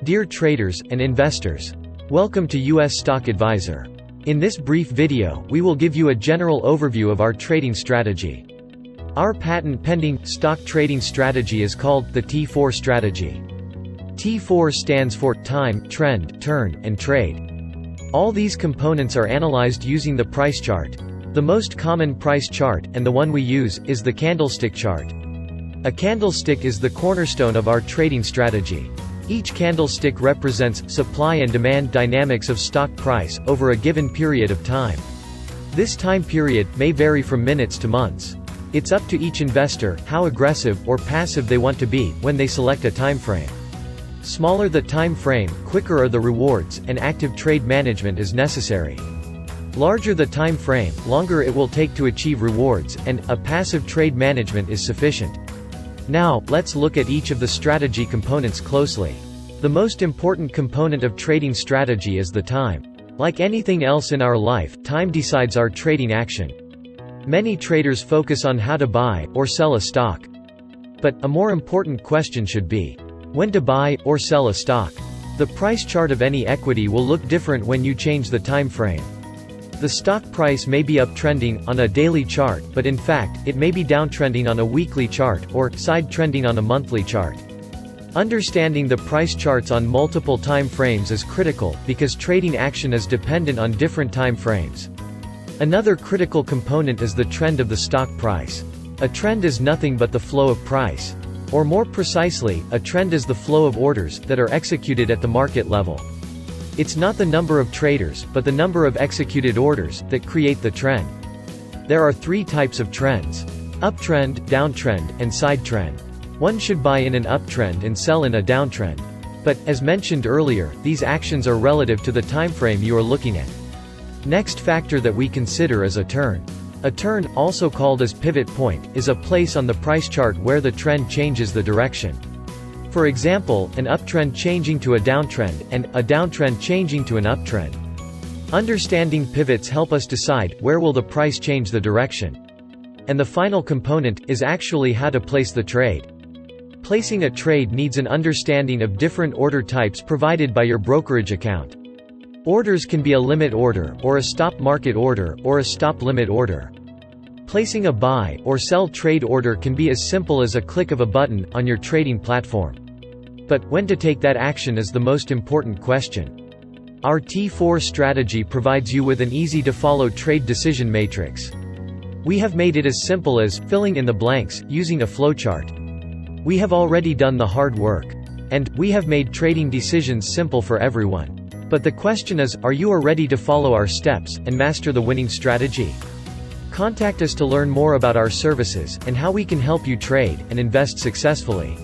Dear traders and investors, welcome to US Stock Advisor. In this brief video, we will give you a general overview of our trading strategy. Our patent-pending stock trading strategy is called the T4 strategy. T4 stands for time, trend, turn, and trade. All these components are analyzed using the price chart. The most common price chart, and the one we use, is the candlestick chart. A candlestick is the cornerstone of our trading strategy. Each candlestick represents supply and demand dynamics of stock price over a given period of time. This time period may vary from minutes to months. It's up to each investor how aggressive or passive they want to be when they select a time frame. Smaller the time frame, quicker are the rewards, and active trade management is necessary. Larger the time frame, longer it will take to achieve rewards, and a passive trade management is sufficient. Now, let's look at each of the strategy components closely. The most important component of trading strategy is the time. Like anything else in our life, time decides our trading action. Many traders focus on how to buy or sell a stock. But a more important question should be, when to buy or sell a stock? The price chart of any equity will look different when you change the time frame. The stock price may be uptrending on a daily chart, but in fact, it may be downtrending on a weekly chart, or side-trending on a monthly chart. Understanding the price charts on multiple time frames is critical, because trading action is dependent on different time frames. Another critical component is the trend of the stock price. A trend is nothing but the flow of price. Or more precisely, a trend is the flow of orders that are executed at the market level. It's not the number of traders, but the number of executed orders, that create the trend. There are three types of trends: uptrend, downtrend, and side trend. One should buy in an uptrend and sell in a downtrend. But, as mentioned earlier, these actions are relative to the time frame you are looking at. Next factor that we consider is a turn. A turn, also called as pivot point, is a place on the price chart where the trend changes the direction. For example, an uptrend changing to a downtrend, and a downtrend changing to an uptrend. Understanding pivots help us decide where will the price change the direction. And the final component is actually how to place the trade. Placing a trade needs an understanding of different order types provided by your brokerage account. Orders can be a limit order, or a stop market order, or a stop limit order. Placing a buy or sell trade order can be as simple as a click of a button on your trading platform. But when to take that action is the most important question. Our T4 strategy provides you with an easy-to-follow trade decision matrix. We have made it as simple as filling in the blanks using a flowchart. We have already done the hard work. And we have made trading decisions simple for everyone. But the question is, are you ready to follow our steps and master the winning strategy? Contact us to learn more about our services and how we can help you trade and invest successfully.